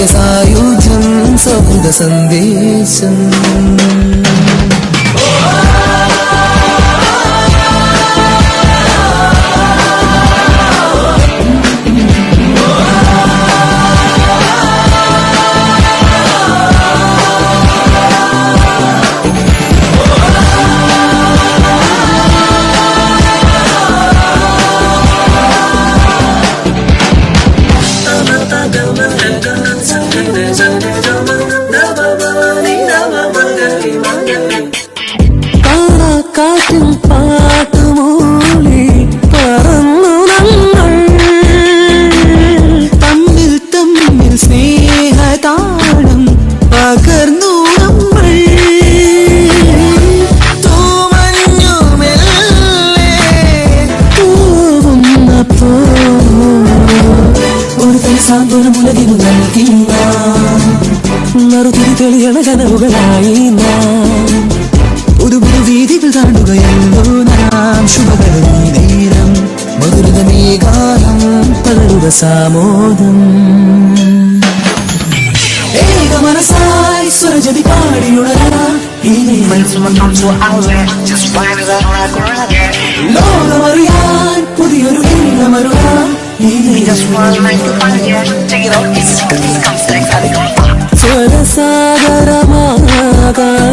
സായുജ്യം സൗഹൃദ സന്ദേശം. കാറ്റിൻ പാട്ടുമൂളി പറന്നു നമ്മൾ തമ്മിൽ തമ്മിൽ സ്നേഹതാളം പകർന്നു നമ്മൾ. തൂമഞ്ഞുമെല്ലെ ഒരു തരി സാന്ത്വനമുലകിനു നൽകി നറുതിരി തെളിയണ കനവുകളായി ഒരു വീതികൾ താണ്ടുകയല്ലോ നാം. ശുഭകരണി നേരം മധുരതമേ ഗാനം പകരുക സാമോദം. ഏക മനസായി സ്വരജതി പാടിയുണരാം ലോകമറിയാൻ പുതിയൊരു ഈണമരുളാം. സ്വരസാഗരമാകാം